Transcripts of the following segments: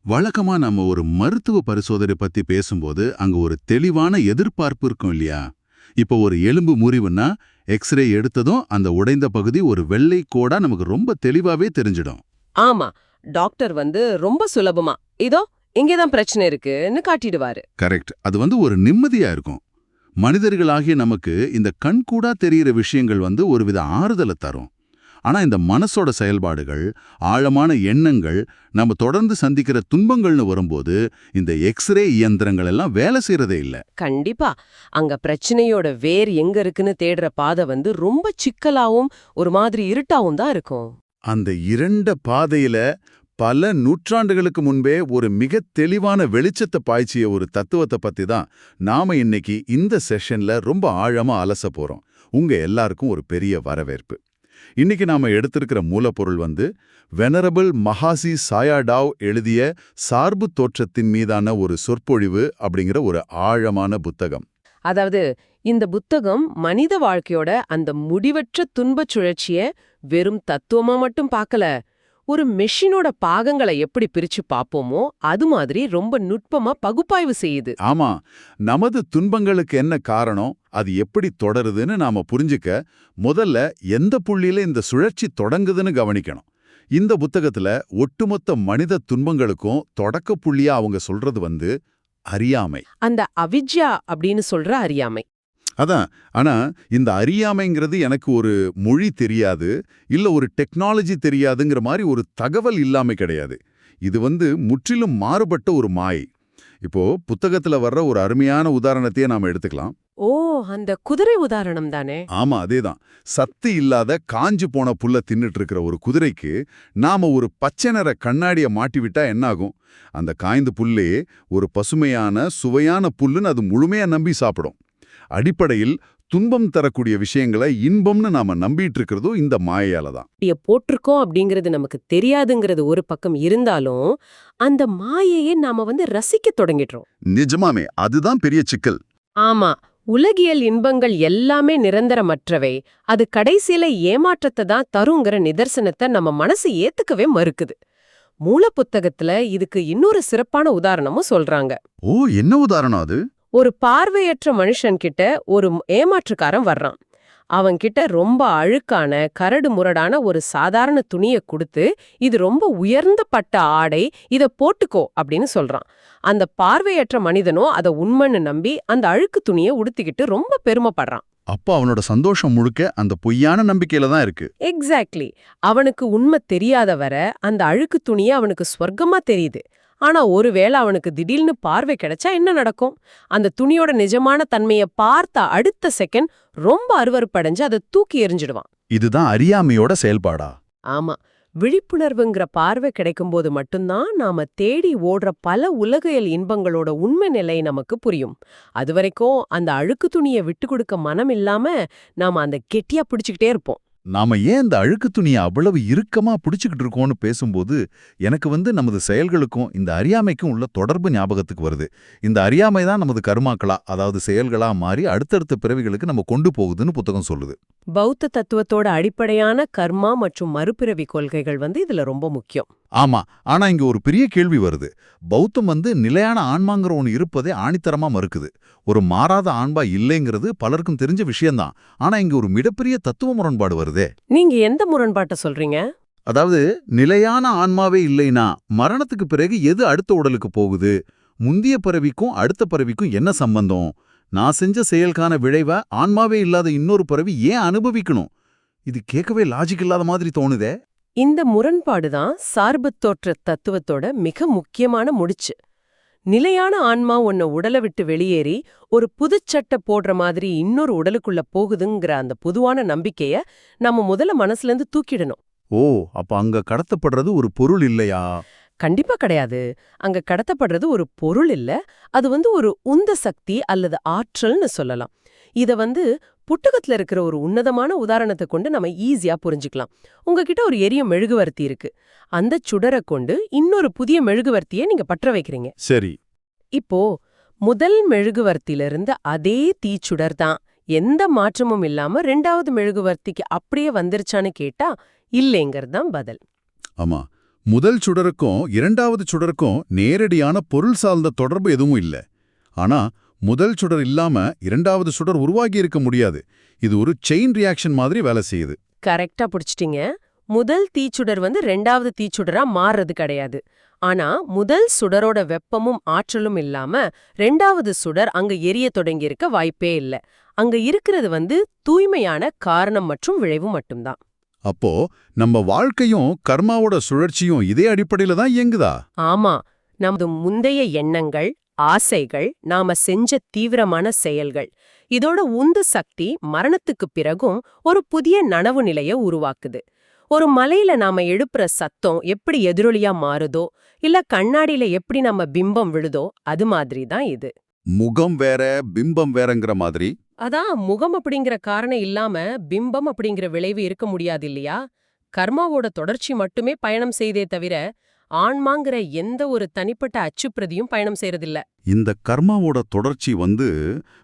வழக்கமா நம்ம ஒரு மருத்துவ பரிசோதனை பத்தி பேசும்போது அங்க ஒரு தெளிவான எதிர்பார்ப்பு இருக்கும் இல்லையா? இப்போ ஒரு எலும்பு முறிவுன்னா எக்ஸ்ரே எடுத்ததும் அந்த உடைந்த பகுதி ஒரு வெள்ளை கோடா நமக்கு ரொம்ப தெளிவாவே தெரிஞ்சிடும். ஆமா. டாக்டர் ரொம்ப சுலபமா, இதோ இங்கேதான் பிரச்சனை இருக்குன்னு காட்டிடுவாரு. கரெக்ட். அது ஒரு நிம்மதியா இருக்கும். மனிதர்களாகிய நமக்கு இந்த கண்கூடா தெரியிற விஷயங்கள் ஒருவித ஆறுதலை தரும். ஆனா இந்த மனசோட செயல்பாடுகள், ஆழமான எண்ணங்கள், நம்ம தொடர்ந்து சந்திக்கிற துன்பங்கள்னு வரும்போது இந்த எக்ஸ்ரே இயந்திரங்கள் எல்லாம் வேலை செய்யறதே இல்ல. கண்டிப்பா. அங்க பிரச்சனையோட வேர் எங்க இருக்குன்னு தேடுற பாதை ரொம்ப சிக்கலாவும் ஒரு மாதிரி இருட்டாவும் தான் இருக்கும். அந்த இருண்ட பாதையில பல நூற்றாண்டுகளுக்கு முன்பே ஒரு மிக தெளிவான வெளிச்சத்தை பாய்ச்சிய ஒரு தத்துவத்தை பத்தி தான் நாம இன்னைக்கு இந்த செஷன்ல ரொம்ப ஆழமா அலச போறோம். உங்க எல்லாருக்கும் ஒரு பெரிய வரவேற்பு. இன்னைக்கு நாம எடுத்திருக்கிற மூலப்பொருள் வெனரபிள் மஹாசி சாயாடாவ் எழுதிய சார்பு தோற்றத்தின் மீதான ஒரு சொற்பொழிவு அப்படிங்கிற ஒரு ஆழமான புத்தகம். அதாவது இந்த புத்தகம் மனித வாழ்க்கையோட அந்த முடிவற்ற துன்பச் சுழற்சிய வெறும் தத்துவமா மட்டும் பார்க்கல, ஒரு மெஷினோட பாகங்களை எப்படி பிரிச்சு பாப்போமோ அது மாதிரி ரொம்ப நுட்பமா பகுப்பாய்வு செய்யுது. ஆமா, நமது துன்பங்களுக்கு என்ன காரணம், அது எப்படி தொடருதுன்னு நாம புரிஞ்சுக்க முதல்ல எந்த புள்ளியில இந்த சுழற்சி தொடங்குதுன்னு கவனிக்கணும். இந்த புத்தகத்துல ஒட்டுமொத்த மனித துன்பங்களுக்கும் தொடக்க புள்ளியா அவங்க சொல்றது அறியாமை. அந்த அவிஜ்யா அப்படின்னு சொல்ற அறியாமை. அதான். ஆனா இந்த அறியாமைங்கிறது எனக்கு ஒரு மொழி தெரியாது, இல்ல ஒரு டெக்னாலஜி தெரியாதுங்கிற மாதிரி ஒரு தகவல் இல்லாம கிடையாது. இது முற்றிலும் மாறுபட்ட ஒரு மாயை. இப்போ புத்தகத்துல வர்ற ஒரு அருமையான உதாரணத்தையே நாம எடுத்துக்கலாம். ஓ, அந்த குதிரை உதாரணம் தானே? ஆமா, அதேதான். சத்து இல்லாத காஞ்சு போன புல்ல தின்னுட்டு இருக்கிற ஒரு குதிரைக்கு நாம ஒரு பச்சை நிற கண்ணாடிய மாட்டி விட்டா என்னாகும்? அந்த காய்ந்த புல்லே ஒரு பசுமையான சுவையான புல்லுன்னு அது முழுமையா நம்பி சாப்பிடும். அடிப்படையில் துன்பம் தரக்கூடிய விஷயங்களை இன்பம்னு நாம நம்பிட்டு இருக்கிறதும் இந்த மாயையால தான். போட்டிருக்கோம் அப்படிங்கிறது நமக்கு தெரியாதுங்கிறது ஒரு பக்கம் இருந்தாலும் அந்த மாயையை நாம ரசிக்க தொடங்கிடுறோம். நிஜமாமே அதுதான் பெரிய சிக்கல். ஆமா. உலகியல் இன்பங்கள் எல்லாமே நிரந்தரமற்றவை, அது கடைசியில ஏமாற்றத்தை தான் தருங்கிற நிதர்சனத்தை நம்ம மனசு ஏத்துக்கவே மறுக்குது. மூல புத்தகத்துல இதுக்கு இன்னொரு சிறப்பான உதாரணமும் சொல்றாங்க. ஓ, என்ன உதாரணம் அது? ஒரு பார்வையற்ற மனுஷன்கிட்ட ஒரு ஏமாற்றுக்காரன் வர்றான். அவன்கிட்ட ரொம்ப அழுக்கான கரடு முரடான ஒரு சாதாரண துணிய கொடுத்து, இது ரொம்ப உயர்ந்த பட்ட ஆடை, இத போட்டுக்கோ அப்படின்னு சொல்றான். அந்த பார்வையற்ற மனிதனோ அத உண்மைன்னு நம்பி அந்த அழுக்கு துணியை உடுத்திக்கிட்டு ரொம்ப பெருமைப்படுறான். அப்போ அவனோட சந்தோஷம் முழுக்க அந்த பொய்யான நம்பிக்கையில தான் இருக்கு. எக்ஸாக்ட்லி. அவனுக்கு உண்மை தெரியாத வர அந்த அழுக்கு துணியை அவனுக்கு ஸ்வர்க்கமா தெரியுது. ஆனா ஒருவேளை அவனுக்கு திடீர்னு பார்வை கிடைச்சா என்ன நடக்கும்? அந்த துணியோட நிஜமான தன்மையை பார்த்த அடுத்த செகண்ட் ரொம்ப அருவருப்படைஞ்சு அதை தூக்கி எறிஞ்சிடுவான். இதுதான் அறியாமையோட செயல்பாடா? ஆமா. விழிப்புணர்வுங்கிற பார்வை கிடைக்கும்போது மட்டும்தான் நாம தேடி ஓடுற பல உலகியல் இன்பங்களோட உண்மை நிலை நமக்கு புரியும். அதுவரைக்கும் அந்த அழுக்கு துணியை விட்டு கொடுக்க மனம் இல்லாம நாம அந்த கெட்டியா பிடிச்சுக்கிட்டே இருப்போம். நாம ஏன் இந்த அழுக்கு துணியை அவ்வளவு இறுக்கமா பிடிச்சுக்கிட்டு இருக்கோம்னு பேசும்போது எனக்கு நமது செயல்களுக்கும் இந்த அறியாமைக்கும் உள்ள தொடர்பு ஞாபகத்துக்கு வருது. இந்த அறியாமை தான் நமது கர்மாக்களா, அதாவது செயல்களா மாறி அடுத்தடுத்த பிறவிகளுக்கு நம்ம கொண்டு போகுதுன்னு புத்தகம் சொல்லுது. பௌத்த தத்துவத்தோட அடிப்படையான கர்மா மற்றும் மறுபிறவி கொள்கைகள் இதுல ரொம்ப முக்கியம். ஆமா, ஆனா இங்க ஒரு பெரிய கேள்வி வருது. பௌத்தம் நிலையான ஆன்மாங்கிற ஒன்று இருப்பதே ஆணித்தரமா மறுக்குது. ஒரு மாறாத ஆன்மா இல்லைங்கிறது பலருக்கும் தெரிஞ்ச விஷயம்தான். ஆனா இங்க ஒரு மிகப்பெரிய தத்துவ முரண்பாடு வருதே. நீங்க எந்த முரண்பாட்டை சொல்றீங்க? அதாவது நிலையான ஆன்மாவே இல்லைனா மரணத்துக்கு பிறகு எது அடுத்த உடலுக்கு போகுது? முந்திய பிறவிக்கும் அடுத்த பிறவிக்கும் என்ன சம்பந்தம்? நான் செஞ்ச செயல்கான விளைவ ஆன்மாவே இல்லாத இன்னொரு பிறவி ஏன் அனுபவிக்கணும்? இது கேட்கவே லாஜிக் இல்லாத மாதிரி தோணுதே. இந்த முரண்பாடுதான் சார்புத் தோற்ற தத்துவத்தோட மிக முக்கியமான முடிச்சு. நிலையான ஆன்மா உன்னை உடலை விட்டு வெளியேறி ஒரு புதுச்சட்டை போடுற மாதிரி இன்னொரு உடலுக்குள்ள போகுதுங்கிற அந்த பொதுவான நம்பிக்கைய நம்ம முதல்ல மனசுல இருந்து தூக்கிடணும். ஓ, அப்ப அங்க கடத்தப்படுறது ஒரு பொருள் இல்லையா? கண்டிப்பா கிடையாது. அங்க கடத்தப்படுறது ஒரு பொருள் இல்ல, அது ஒரு உந்த சக்தி அல்லது ஆற்றல்னு சொல்லலாம். இத புத்தகத்துல இருக்கிற ஒரு உன்னதமான உதாரணத்தை கொண்டு நம்ம ஈஸியா புரிஞ்சுக்கலாம். உங்ககிட்ட ஒரு எரியும் மெழுகுவர்த்தி இருக்கு. அந்த சுடரை கொண்டு இன்னொரு புதிய மெழுகுவர்த்தியை நீங்க பற்ற வைக்கிறீங்க. சரி. இப்போ முதல் மெழுகுவர்த்தியிலிருந்து அதே தீச்சுடர் தான், எந்த மாற்றமும் இல்லாம ரெண்டாவது மெழுகுவர்த்திக்கு அப்படியே வந்துருச்சான்னு கேட்டா இல்லைங்கிறது தான் பதில். ஆமா, முதல் சுடருக்கும் இரண்டாவது சுடருக்கும் நேரடியான பொருள் சார்ந்த தொடர்பு எதுவும் இல்ல. ஆனா முதல் சுடர் இல்லாம இரண்டாவது சுடர் உருவாகி இருக்க முடியாது. இது ஒரு செயின் ரியாக்ஷன் மாதிரி வேலை செய்யுது. கரெக்டா புடிச்சிட்டீங்க. முதல் தீச்சுடர் ரெண்டாவது தீச்சுடரா மாறுறது கிடையாது. ஆனா முதல் சுடரோட வெப்பமும் ஆற்றலும் இல்லாம ரெண்டாவது சுடர் அங்க எரிய தொடங்கி இருக்க வாய்ப்பே இல்ல. அங்க இருக்கிறது தூய்மையான காரணம் மற்றும் விளைவு மட்டும்தான். அப்போ நம்ம வாழ்க்கையும் கர்மாவோட சுழற்சியும் இதே அடிப்படையில தான் இயங்குதா? ஆமா, நமது முந்தைய எண்ணங்கள், ஆசைகள், நாம செஞ்ச தீவிரமான செயல்கள், இதோட உந்து சக்தி மரணத்துக்கு பிறகும் ஒரு புதிய நனவு நிலைய உருவாக்குது. ஒரு மலையில நாம எழுப்புற சத்தம் எப்படி எதிரொலியா மாறுதோ, இல்ல கண்ணாடியில எப்படி நம்ம பிம்பம் விழுதோ, அது மாதிரி தான் இது. முகம் வேற பிம்பம் வேறங்கிற மாதிரி. அதான் முகம் அப்படிங்கிற காரணம் இல்லாம பிம்பம் அப்படிங்கிற விளைவு இருக்க முடியாது இல்லையா? கர்மாவோட தொடர்ச்சி மட்டுமே பயணம் செய்தே தவிர ஆன்மாங்கிற எந்த ஒரு தனிப்பட்ட அச்சுப்பிரதியும் பயணம் செய்யறதில்ல. இந்த கர்மாவோட தொடர்ச்சி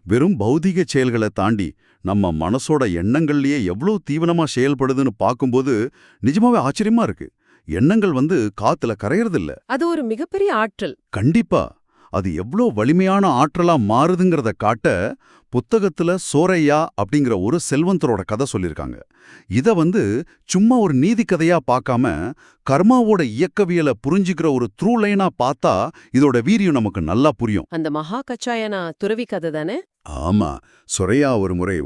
வெறும் பௌதிக செயல்களை தாண்டி நம்ம மனசோட எண்ணங்கள்லயே எவ்வளவு தீவிரமா செயல்படுதுன்னு பார்க்கும்போது நிஜமாவே ஆச்சரியமா இருக்கு. எண்ணங்கள் காத்துல கரையறதில்ல. அது ஒரு மிகப்பெரிய ஆற்றல். கண்டிப்பா அது எவ்வளோ வலிமையான ஆற்றலா மாறுதுங்கிறத காட்ட புத்தகத்துல சோரையா அப்படிங்கிற ஒரு செல்வந்தரோட கதை சொல்லியிருக்காங்க. இத சும்மா ஒரு நீதி கதையா பார்க்காம கர்மாவோட இயக்கவியலை புரிஞ்சுக்கிற ஒரு த்ரூ லைனா பார்த்தா இதோட வீரியம் நமக்கு நல்லா புரியும். அந்த மகா கச்சாயனா துறவி கதை தானே? ஆமா, சொரையா ஒரு முறை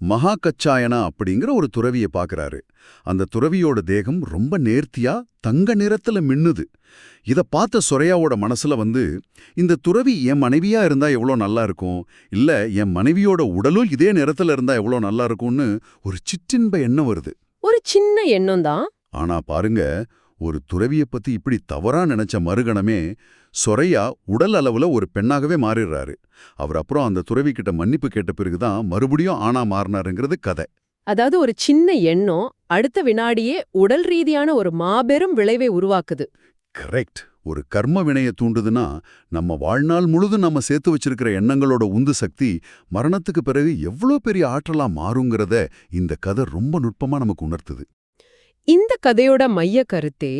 மகா கச்சாயனா அப்படிங்கிற ஒரு துறவியை பார்க்கறாரு. அந்த துறவியோட தேகம் ரொம்ப நேர்த்தியா தங்க நிறத்துல மின்னுது. இத பார்த்த சொரையாவோட மனசுல இந்த துறவி என் மனைவியா இருந்தா எவ்வளோ நல்லா இருக்கும், இல்ல என் மனைவியோட உடலும் இதே நிறத்துல இருந்தா எவ்வளோ நல்லா இருக்கும்னு ஒரு சிற்றின்ப எண்ணம் வருது. ஒரு சின்ன எண்ணம் தான். ஆனா பாருங்க, ஒரு துறவியை பத்தி இப்படி தவறா நினைச்ச மறுகணமே சொரையா உடல் அளவுல ஒரு பெண்ணாகவே மாறிடுறாரு. அவர் அப்புறம் அந்த துறவி கிட்ட மன்னிப்பு கேட்ட பிறகுதான் மறுபடியும் ஆனா மாறினாருங்கிறது கதை. அதாவது ஒரு சின்ன எண்ணம் அடுத்த வினாடியே உடல் ரீதியான ஒரு மாபெரும் விளைவை உருவாக்குது. கரெக்ட். ஒரு கர்ம வினையை தூண்டுதுன்னா நம்ம வாழ்நாள் முழுதும் நம்ம சேர்த்து வச்சிருக்கிற எண்ணங்களோட உந்து சக்தி மரணத்துக்கு பிறகு எவ்வளோ பெரிய ஆற்றலா மாறுங்கிறத இந்த கதை ரொம்ப நுட்பமா நமக்கு உணர்த்துது. இந்த கதையோட மைய கருத்தே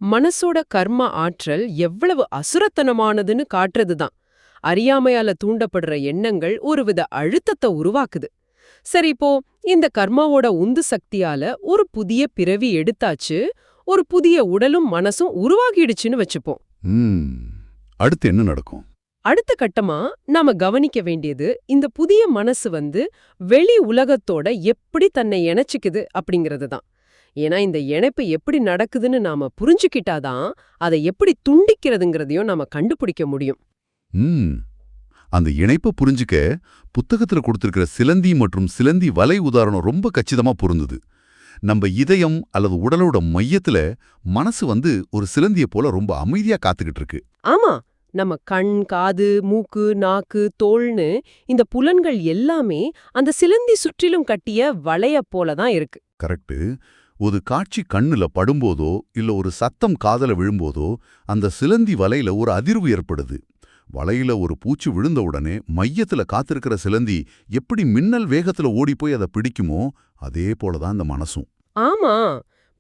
மனசோட கர்ம ஆற்றல் எவ்வளவு அசுரத்தனமானதுன்னு காட்டுறதுதான். அறியாமையால தூண்டப்படுற எண்ணங்கள் ஒருவித அழுத்தத்தை உருவாக்குது. சரி, இப்போ இந்த கர்மாவோட உந்து சக்தியால ஒரு புதிய பிறவி எடுத்தாச்சு, ஒரு புதிய உடலும் மனசும் உருவாகிடுச்சுன்னு வச்சுப்போம். அடுத்து என்ன நடக்கும்? அடுத்த கட்டமா நாம கவனிக்க வேண்டியது இந்த புதிய மனசு வெளி உலகத்தோட எப்படி தன்னை இணைச்சுக்குது அப்படிங்கிறது தான். ஏன்னா இந்த இணைப்பு எப்படி நடக்குதுன்னு நாம புரிஞ்சுக்கிட்டாதான் அதை எப்படி துண்டிக்கிறதுங்கிறதையும் நாம கண்டுபிடிக்க முடியும். அந்த இணைப்பை புரிஞ்சுக்க புத்தகத்துல கொடுத்திருக்கிற சிலந்தி மற்றும் சிலந்தி வலை உதாரணம் ரொம்ப கச்சிதமா பொருந்துது. நம்ம இதயம் அல்லது உடலோட மையத்துல மனசு ஒரு சிலந்தியை போல ரொம்ப அமைதியா காத்துக்கிட்டு இருக்கு. ஆமா, நம்ம கண், காது, மூக்கு, நாக்கு, தோல்னு இந்த புலன்கள் எல்லாமே அந்த சிலந்தி சுற்றிலும் கட்டிய வளைய போலதான் இருக்கு. கரெக்ட். ஒரு காட்சி கண்ணுல படும்போதோ இல்ல ஒரு சத்தம் காதல விழும்போதோ அந்த சிலந்தி வலையில ஒரு அதிர்வு ஏற்படுது. வலையில ஒரு பூச்சி விழுந்த உடனே மையத்துல காத்திருக்கிற சிலந்தி எப்படி மின்னல் வேகத்துல ஓடிப்போய் அதை பிடிக்குமோ அதே போலதான் இந்த மனசும். ஆமா,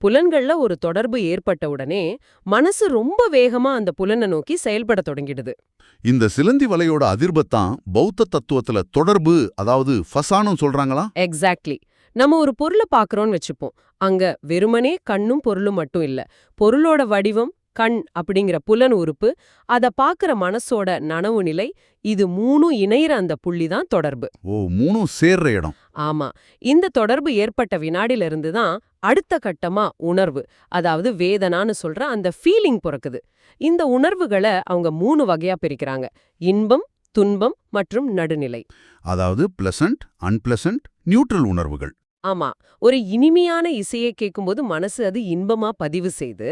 புலன்கள்ல ஒரு தொடர்பு ஏற்பட்ட உடனே மனசு ரொம்ப வேகமா அந்த புலனை நோக்கி செயல்பட தொடங்கிடுது. இந்த சிலந்தி வலையோட அதிர்பத்தான் பௌத்த தத்துவத்துல தொடர்பு, அதாவது ஃபசானம் சொல்றாங்களா? எக்ஸாக்ட்லி. நம்ம ஒரு பொருளை பாக்குறோம்னு வச்சுப்போம். அங்க வெறுமனே கண்ணும் பொருளும் மட்டும் இல்ல, பொருளோட வடிவம், கண் அப்படிங்கிற புலன் உறுப்பு, அத பாக்குற மனசோட நனவு நிலை, இது மூணும் இணையிற அந்த புள்ளிதான் தொடர்பு. மூணும் சேர்ற இடம். ஆமா, இந்த தொடர்பு ஏற்பட்ட வினாடில இருந்து தான் அடுத்த கட்டமா உணர்வு, அதாவது வேதனான்னு சொல்ற அந்த ஃபீலிங் பிறக்குது. இந்த உணர்வுகளை அவங்க 3 வகையா பிரிக்கிறாங்க: இன்பம், துன்பம் மற்றும் நடுநிலை. அதாவது பிளசன்ட், அன்பிளசன்ட், நியூட்ரல் உணர்வுகள். ஆமா, ஒரு இனிமையான இசையை கேட்கும்போது மனசு அது இன்பமா பதிவு செய்து,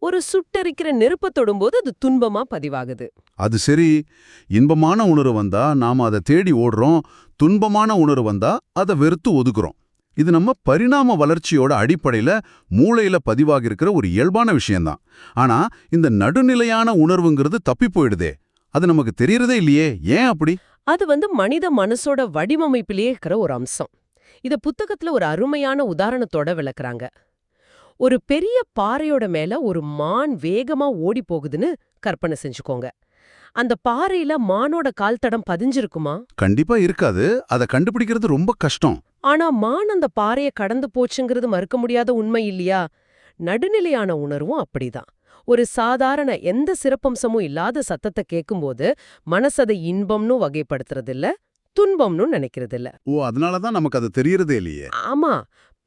ஒரு சுட்டரிக்கிற நெருப்ப தொடும்போது அது துன்பமா பதிவாகுது. அது சரி, இன்பமான உணர்வு வந்தா நாம அதை தேடி ஓடுறோம், துன்பமான உணர்வு வந்தா அதை வெறுத்து ஒதுக்குறோம். இது நம்ம பரிணாம வளர்ச்சியோட அடிப்படையில மூளையில பதிவாகிருக்கிற ஒரு இயல்பான விஷயம்தான். ஆனா இந்த நடுநிலையான உணர்வுங்கிறது தப்பி போயிடுதே, அது நமக்கு தெரியறதே இல்லையே, ஏன் அப்படி? அது மனித மனசோட வடிவமைப்பிலேயே இருக்கிற ஒரு அம்சம். இத புத்தகத்துல ஒரு அருமையான உதாரணத்தோட விளக்குறாங்க. ஒரு பெரிய பாறையோட மேல ஒரு மான் வேகமா ஓடி போகுதுன்னு கற்பனை செஞ்சுக்கோங்க. அந்த பாறையில மானோட கால் தடம் பதிஞ்சிருக்குமா? கண்டிப்பா இருக்காது. அத கண்டுபிடிக்கிறது ரொம்ப கஷ்டம். ஆனா மான் அந்த பாறைய கடந்து போச்சுங்கிறது மறுக்க முடியாத உண்மை இல்லையா? நடுநிலையான உணர்வும் அப்படிதான். ஒரு சாதாரண எந்த சிறப்பம்சமும் இல்லாத சத்தத்தை கேட்கும்போது மனசதை இன்பம்னு வகைப்படுத்துறதில்ல, துன்பம்னு நினைக்கிறதில்ல. ஓ, அதனாலதான் நமக்கு அது தெரியறதே இல்லையே. ஆமா,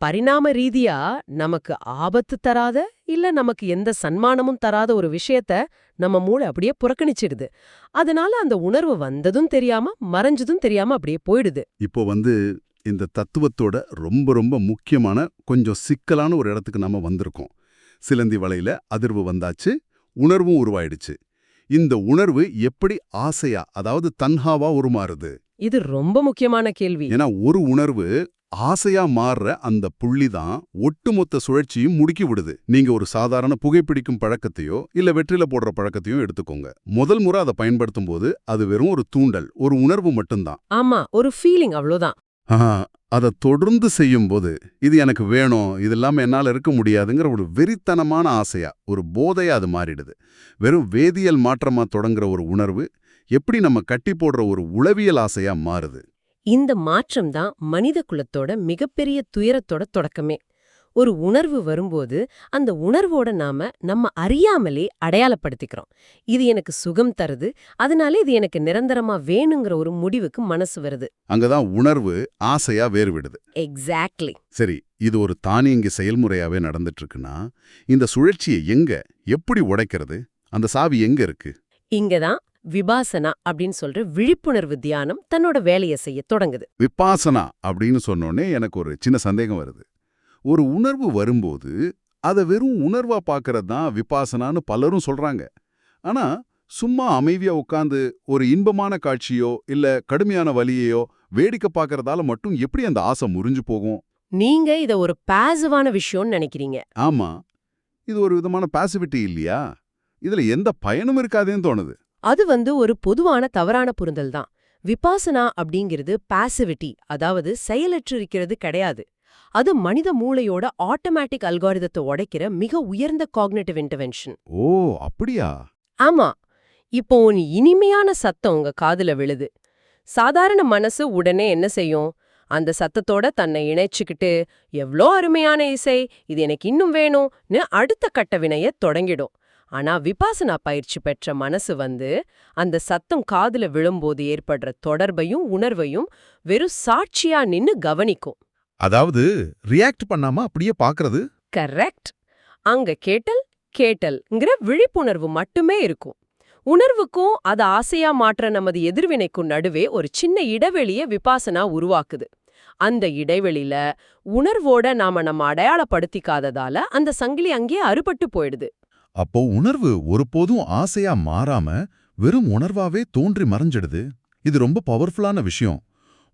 பரிணாம ரீதியா நமக்கு ஆபத்து தராத இல்ல நமக்கு எந்த சன்மானமும் தராத ஒரு விஷயத்த நம்ம மூளை அப்படியே புறக்கணிச்சிடுது. அதனால அந்த உணர்வு வந்ததும் தெரியாம மறைஞ்சதும் தெரியாம அப்படியே போயிடுது. இப்போ இந்த தத்துவத்தோட ரொம்ப ரொம்ப முக்கியமான கொஞ்சம் சிக்கலான ஒரு இடத்துக்கு நாம வந்திருக்கோம். சிலந்தி வலையில அதிர்வு வந்தாச்சு, உணர்வும் உருவாயிடுச்சு. இந்த உணர்வு எப்படி ஆசையா, அதாவது தன்ஹாவா உருமாறுது? இது ரொம்ப முக்கியமான கேள்வி. ஏன்னா ஒரு உணர்வு ஆசையா மாறுற அந்த புள்ளி தான் ஒட்டுமொத்த சுழற்சியும் முடுக்கி விடுது. நீங்க ஒரு சாதாரண புகைப்பிடிக்கும் பழக்கத்தையோ இல்ல வெற்றில போடுற பழக்கத்தையோ எடுத்துக்கோங்க. முதல் முறை அதை பயன்படுத்தும் போது அது வெறும் ஒரு தூண்டல், ஒரு உணர்வு மட்டும்தான். ஆமா, ஒரு ஃபீலிங் அவ்வளோதான். அதை தொடர்ந்து செய்யும்போது இது எனக்கு வேணும், இது இல்லாம என்னால இருக்க முடியாதுங்கிற ஒரு வெறித்தனமான ஆசையா, ஒரு போதையா அது மாறிடுது. வெறும் வேதியியல் மாற்றமா தொடங்குற ஒரு உணர்வு எப்படி நம்ம கட்டி போடுற ஒரு உளவியல் ஆசையா மாறுது. இந்த மாற்றம் தான் மனித குலத்தோட மிகப்பெரிய துயரத்தோட தொடக்கமே. ஒரு உணர்வு வரும்போது அந்த உணர்வோட நம்ம அறியாமலே அடையாளப்படுத்திக்கிறோம். இது எனக்கு சுகம் தருது, அதனால இது எனக்கு நிரந்தரமா வேணுங்கிற ஒரு முடிவுக்கு மனசு வருது. அங்கதான் உணர்வு ஆசையா வேறுவிடுது. எக்ஸாக்ட்லி. சரி, இது ஒரு தானியங்கி செயல்முறையாவே நடந்துட்டு இருக்குன்னா, இந்த சுழற்சியை எப்படி உடைக்கிறது? அந்த சாவி எங்க இருக்கு? இங்கதான் விபாசனா அப்படின்னு சொல்ற விழிப்புணர்வு தியானம் தன்னோட வேலையை செய்ய தொடங்குது. விபாசனா அப்படின்னு சொன்னோனே எனக்கு ஒரு சின்ன சந்தேகம் வருது. ஒரு உணர்வு வரும்போது அதை வெறும் உணர்வா பார்க்கறது தான் விபாசனான்னு பலரும் சொல்றாங்க. ஆனா சும்மா அமைதியா உட்கார்ந்து ஒரு இன்பமான காட்சியோ இல்ல கடுமையான வலியையோ வேடிக்கை பார்க்கறதால மட்டும் எப்படி அந்த ஆசை முறிஞ்சு போகும்? நீங்க இத ஒரு பாசிவான விஷயம்னு நினைக்கிறீங்க. ஆமா, இது ஒரு விதமான பாசிவிட்டி இல்லையா? இதுல எந்த பயனும் இருக்காதேன்னு தோணுது. அது ஒரு பொதுவான தவறான புரிதல் தான். விபாசனா அப்படிங்கிறது பாசிவிட்டி, அதாவது செயலற்றிருக்கிறது கிடையாது. அது மனித மூளையோட ஆட்டோமேட்டிக் அல்காரிதத்தை உடைக்கிற மிக உயர்ந்த காக்னிட்டிவ் இன்டர்வென்ஷன். ஓ, அப்படியா? ஆமா. இப்போ ஒரு இனிமையான சத்தம் உங்க காதுல விழுது. சாதாரண மனசு உடனே என்ன செய்யும்? அந்த சத்தத்தோட தன்னை இணைச்சுக்கிட்டு, எவ்ளோ அருமையான இசை, இது எனக்கு இன்னும் வேணும்னு அடுத்த கட்ட வினைய தொடங்கிடும். ஆனா விபாசனா பயிற்சி பெற்ற மனசு அந்த சத்தம் காதுல விழும்போது ஏற்படுற தொடர்பையும் உணர்வையும் வெறும் சாட்சியா நின்னு கவனிக்கும். அதாவது ரியாக்ட் பண்ணாம அப்படியே பார்க்கறது. கரெக்ட். அங்க கேட்டல்ங்கிற விழிப்புணர்வு மட்டுமே இருக்கும். உணர்வுக்கும் அது ஆசையா மாற்ற நமது எதிர்வினைக்கும் நடுவே ஒரு சின்ன இடைவெளிய விபாசனா உருவாக்குது. அந்த இடைவெளியில உணர்வோட நம்ம அடையாளப்படுத்திக்காததால அந்த சங்கிலி அங்கேயே அறுபட்டு போயிடுது. அப்போ உணர்வு ஒருபோதும் ஆசையா மாறாம வெறும் உணர்வாவே தோன்றி மறைஞ்சிடுது. இது ரொம்ப பவர்ஃபுல்லான விஷயம்.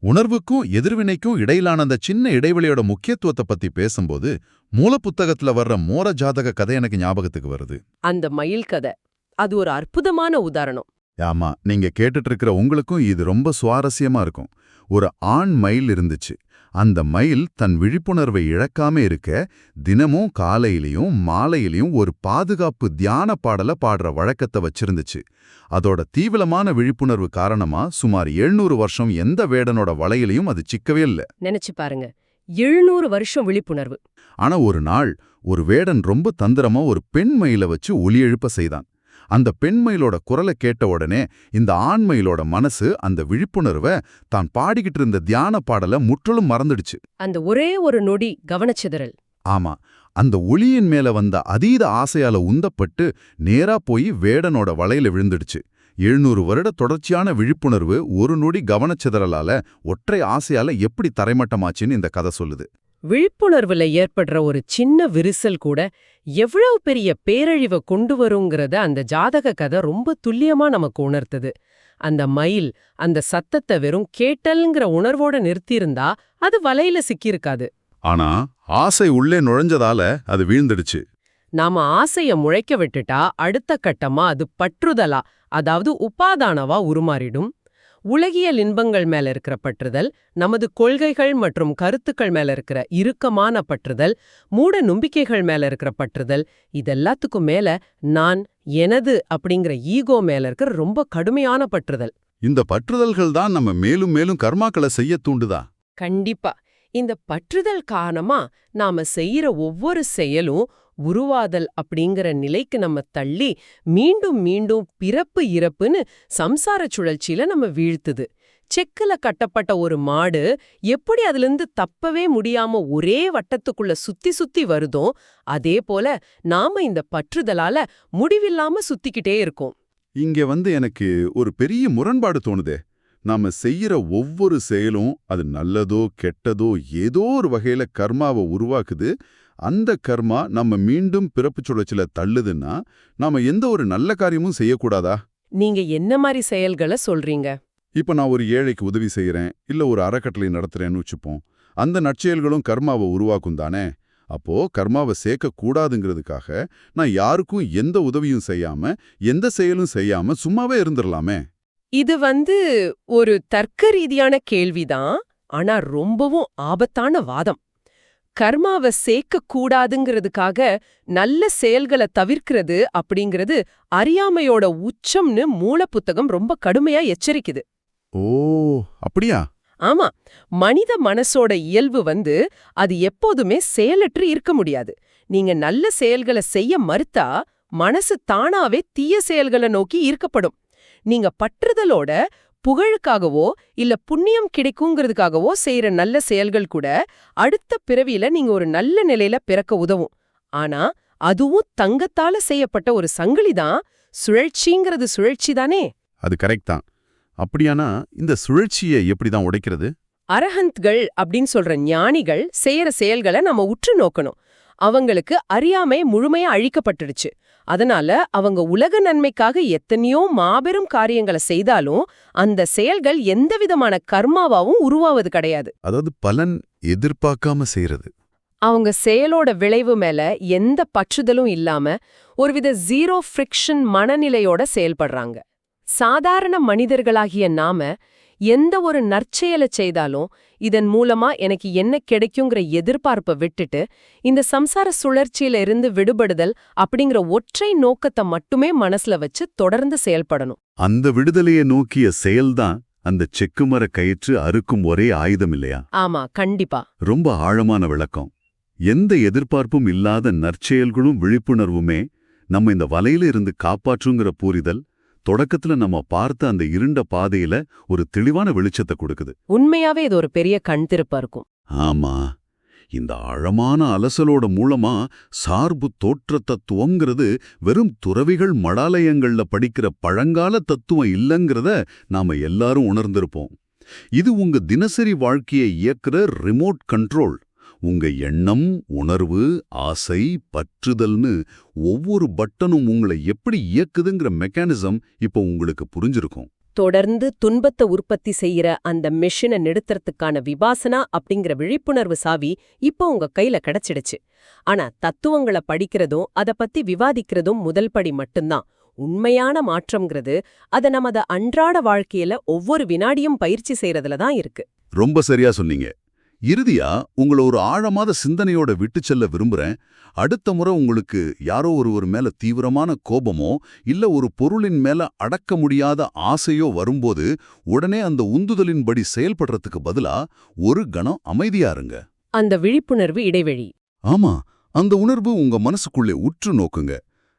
உணர்வுக்கும் எதிர்வினைக்கும் இடையிலான அந்த சின்ன இடைவெளியோட முக்கியத்துவத்தை பத்தி பேசும்போது மூலப்புத்தகத்துல வர்ற மோர ஜாதக கதை எனக்கு ஞாபகத்துக்கு வருது. அந்த மயில் கதை, அது ஒரு அற்புதமான உதாரணம். ஆமா, நீங்க கேட்டுட்டு இருக்கிற உங்களுக்கும் இது ரொம்ப சுவாரஸ்யமா இருக்கும். ஒரு ஆண் மயில் இருந்துச்சு. அந்த மயில் தன் விழிப்புணர்வை இழக்காம இருக்க தினமும் காலையிலையும் மாலையிலையும் ஒரு பாதுகாப்பு தியான பாடல பாடுற வழக்கத்தை வச்சிருந்துச்சு. அதோட தீவிரமான விழிப்புணர்வு காரணமா சுமார் 700 வருஷம் எந்த வேடனோட வலையிலையும் அது சிக்கவே இல்ல. நினைச்சு பாருங்க, 700 வருஷம் விழிப்புணர்வு. ஆனா ஒரு நாள் ஒரு வேடன் ரொம்ப தந்திரமா ஒரு பெண் மயில வச்சு ஒலி எழுப்ப செய்தான். அந்த பெண்மயிலோட குரலை கேட்ட உடனே இந்த ஆண்மயிலோட மனசு அந்த விழிப்புணர்வை தான் பாடிக்கிட்டு இருந்த தியான பாடல முற்றிலும் மறந்துடுச்சு. அந்த ஒரே ஒரு நொடி கவனச்சிதறல். ஆமா, அந்த ஒளியின் மேல வந்த அதீத ஆசையால உந்தப்பட்டு நேரா போய் வேடனோட வலையில விழுந்துடுச்சு. 700 வருட தொடர்ச்சியான விழிப்புணர்வு ஒரு நொடி கவனச்சிதறலால ஒற்றை ஆசையால எப்படி தரைமட்டமாச்சுன்னு இந்த கதை சொல்லுது. விழிப்புணர்வுல ஏற்படுற ஒரு சின்ன விரிசல் கூட எவ்வளவு பெரிய பேரழிவை கொண்டு வருங்கிறத அந்த ஜாதக கதை ரொம்ப துல்லியமா நமக்கு உணர்த்துது. அந்த மயில் அந்த சத்தத்தை வெறும் கேட்டல்ங்கிற உணர்வோட நிறுத்தியிருந்தா அது வலையில சிக்கியிருக்காது. ஆனா ஆசை உள்ளே நுழைஞ்சதால அது வீழ்ந்துடுச்சு. நாம ஆசைய முளைக்க விட்டுட்டா அடுத்த கட்டமா அது பற்றுதலா, அதாவது உபாதானவா உருமாறிடும். உலகியல் இன்பங்கள் மேல இருக்கிற பற்றுதல், நமது கொள்கைகள் மற்றும் கருத்துக்கள் மேல இருக்கிற இறுக்கமான பற்றுதல், மூட நம்பிக்கைகள் மேல இருக்கிற பற்றுதல், இதெல்லாத்துக்கும் மேல நான், எனது அப்படிங்கிற ஈகோ மேல இருக்கிற ரொம்ப கடுமையான பற்றுதல். இந்த பற்றுதல்கள் தான் நம்ம மேலும் மேலும் கர்மாக்களை செய்ய தூண்டுதா? கண்டிப்பா. இந்த பற்றுதல் காரணமா நாம செய்யற ஒவ்வொரு செயலும் உருவாதல் அப்படிங்கிற நிலைக்கு நம்ம தள்ளி மீண்டும் மீண்டும் பிறப்பு இறப்புன்னு சம்சார சுழற்சியில நம்ம வீழ்த்துது. செக்குல கட்டப்பட்ட ஒரு மாடு எப்படி அதிலிருந்து தப்பவே முடியாம ஒரே வட்டத்துக்குள்ள சுத்தி சுத்தி வருதோ, அதே போல நாம இந்த பற்றுதலால முடிவில்லாம சுத்திக்கிட்டே இருக்கோம். இங்க எனக்கு ஒரு பெரிய முரண்பாடு தோணுதே. நாம செய்யற ஒவ்வொரு செயலும், அது நல்லதோ கெட்டதோ ஏதோ ஒரு வகையில கர்மாவை உருவாக்குது. அந்த கர்மா நம்ம மீண்டும் பிறப்புச் சுழற்சியில தள்ளுதுன்னா, நாம எந்த ஒரு நல்ல காரியமும் செய்யக்கூடாதா? நீங்க என்ன மாதிரி செயல்களை சொல்றீங்க? இப்ப நான் ஒரு ஏழைக்கு உதவி செய்யறேன், இல்ல ஒரு அறக்கட்டளை நடத்துறேன்னு வச்சுப்போம். அந்த நற்செயல்களும் கர்மாவை உருவாக்கும் தானே? அப்போ கர்மாவை சேர்க்க கூடாதுங்கிறதுக்காக நான் யாருக்கும் எந்த உதவியும் செய்யாம, எந்த செயலும் செய்யாம சும்மாவே இருந்துடலாமே? இது ஒரு தர்க்க ரீதியான கேள்விதான், ஆனா ரொம்பவும் ஆபத்தான வாதம். கர்மாவை சேர்க்க கூடாதுங்கிறதுக்காக நல்ல செயல்களை தவிர்க்கிறது அப்படிங்கிறது அறியாமையோட உச்சம்னு மூல புத்தகம் ரொம்ப கடுமையா எச்சரிக்குது. ஓ, அப்படியா? ஆமா, மனித மனசோட இயல்பு அது எப்போதுமே செயலற்று இருக்க முடியாது. நீங்க நல்ல செயல்களை செய்ய மறுத்தா மனசு தானாவே தீய செயல்களை நோக்கி ஈர்க்கப்படும். நீங்க பற்றுதலோட புகழுக்காகவோ இல்ல புண்ணியம் கிடைக்குங்கிறதுக்காகவோ செய்யற நல்ல செயல்கள் கூட அடுத்த பிறவியில நீங்க ஒரு நல்ல நிலையில பிறக்க உதவும். ஆனா அதுவும் தங்கத்தால செய்யப்பட்ட ஒரு சங்கிலிதான். சுழற்சிங்கிறது சுழற்சி தானே? அது கரெக்ட் தான். அப்படியானா இந்த சுழற்சியை எப்படிதான் உடைக்கிறது? அரஹந்த்கள் அப்படின்னு சொல்ற ஞானிகள் செய்யற செயல்களை நம்ம உற்று நோக்கணும். அவங்களுக்கு அறியாமை முழுமையா அழிக்கப்பட்டுடுச்சு. அதனால அவங்க உலக நன்மைக்காக எத்தனையோ மாபெரும் காரியங்களை செய்தாலும் அந்த செயல்கள் எந்தவிதமான கர்மாவாவும் உருவாவது கிடையாது. அதாவது பலன் எதிர்பார்க்காம செய்யறது. அவங்க செயலோட விளைவு மேல எந்த பற்றுதலும் இல்லாம ஒருவித ஜீரோ ஃப்ரிக்ஷன் மனநிலையோட செயல்படுறாங்க. சாதாரண மனிதர்களாகிய நாம எந்த ஒரு நற்செயலை செய்தாலும் இதன் மூலமா எனக்கு என்ன கிடைக்குங்கிற எதிர்பார்ப்பை விட்டுட்டு இந்த சம்சார சுழற்சியில இருந்து விடுபடுதல் அப்படிங்கிற ஒற்றை நோக்கத்தை மட்டுமே மனசுல வச்சு தொடர்ந்து செயல்படணும். அந்த விடுதலையை நோக்கிய செயல்தான் அந்த செக்குமர கயிற்று அறுக்கும் ஒரே ஆயுதம் இல்லையா? ஆமா, கண்டிப்பா. ரொம்ப ஆழமான விளக்கம். எந்த எதிர்பார்ப்பும் இல்லாத நற்செயல்களும் விழிப்புணர்வுமே நம்ம இந்த வலையில இருந்து காப்பாற்றுங்கிற புரிதல் தொடக்கத்துல நம்ம பார்த்த அந்த இருண்ட பாதையில ஒரு தெளிவான வெளிச்சத்தை கொடுக்குது. உண்மையாவே இது ஒரு பெரிய கண் திறப்பா இருக்கும். ஆமா, இந்த ஆழமான அலசலோட மூலமா சார்பு தோற்ற தத்துவங்கிறது வெறும் துறவிகள் மடாலயங்கள்ல படிக்கிற பழங்கால தத்துவம் இல்லைங்கிறத நாம எல்லாரும் உணர்ந்திருப்போம். இது உங்க தினசரி வாழ்க்கையை இயக்குற ரிமோட் கண்ட்ரோல். உங்க எண்ணம், உணர்வு, ஆசை, பற்றுதல்னு ஒவ்வொரு பட்டனும் உங்களை எப்படி இயக்குதுங்கிற மெக்கானிசம் இப்போ உங்களுக்கு புரிஞ்சிருக்கும். தொடர்ந்து துன்பத்தை உற்பத்தி செய்யற அந்த மெஷினை நிறுத்துறதுக்கான விபாசனா அப்படிங்கிற விழிப்புணர்வு சாவி இப்போ உங்க கையில கிடைச்சிடுச்சு. ஆனா தத்துவங்களை படிக்கிறதும் அத பத்தி விவாதிக்கிறதும் முதல் படி மட்டும்தான். உண்மையான மாற்றம்ங்கிறது அத நமது அன்றாட வாழ்க்கையில ஒவ்வொரு வினாடியும் பயிற்சி செய்யறதுல தான் இருக்கு. ரொம்ப சரியா சொன்னீங்க. இறுதியா உங்களை ஒரு ஆழமான சிந்தனையோட விட்டு செல்ல விரும்புறேன். அடுத்த முறை உங்களுக்கு யாரோ ஒருவர் மேல தீவிரமான கோபமோ இல்ல ஒரு பொருளின் மேல அடக்க முடியாத ஆசையோ வரும்போது உடனே அந்த உந்துதலின்படி செயல்படுறதுக்கு பதிலா ஒரு கணம் அமைதியா இருங்க. அந்த விழிப்புணர்வு இடைவெளி. ஆமா, அந்த உணர்வு உங்க மனசுக்குள்ளே உற்று நோக்குங்க.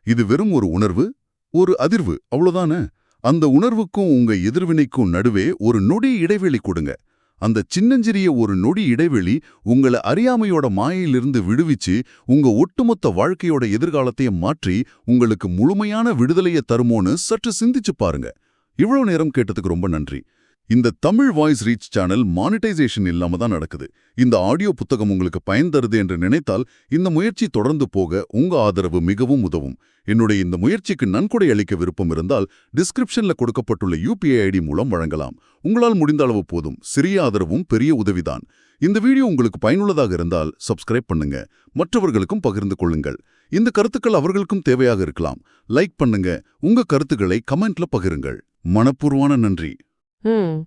இது வெறும் ஒரு உணர்வு, ஒரு அதிர்வு, அவ்வளவுதானே. அந்த உணர்வுக்கும் உங்க எதிர்வினைக்கும் நடுவே ஒரு நொடி இடைவெளி கொடுங்க. அந்த சின்னஞ்சிறிய ஒரு நொடி இடைவெளி உங்களை அறியாமையோட மாயையிலிருந்து விடுவிச்சு உங்க ஒட்டுமொத்த வாழ்க்கையோட எதிர்காலத்தையே மாற்றி உங்களுக்கு முழுமையான விடுதலையை தருமோன்னு சற்று சிந்திச்சு பாருங்க. இவ்வளவு நேரம் கேட்டதுக்கு ரொம்ப நன்றி. இந்த Tamil voice reach channel monetisation இல்லாம தான் நடக்குது. இந்த ஆடியோ புத்தகம் உங்களுக்கு பயன் தருது என்று நினைத்தால் இந்த முயற்சி தொடர்ந்து போக உங்க ஆதரவு மிகவும் உதவும். என்னுடைய இந்த முயற்சிக்கு நன்கொடை அளிக்க விருப்பம் இருந்தால் டிஸ்கிரிப்ஷன்ல கொடுக்கப்பட்டுள்ள UPI ID மூலம் வழங்கலாம். உங்களால் முடிந்த அளவு போதும். சிறிய ஆதரவும் பெரிய உதவிதான். இந்த வீடியோ உங்களுக்கு பயனுள்ளதாக இருந்தால் சப்ஸ்கிரைப் பண்ணுங்க, மற்றவர்களுக்கும் பகிர்ந்து கொள்ளுங்கள். இந்த கருத்துக்கள் அவர்களுக்கும் தேவையாக இருக்கலாம். லைக் பண்ணுங்க, உங்க கருத்துக்களை கமெண்ட்ல பகிருங்கள். மனப்பூர்வமான நன்றி. ம்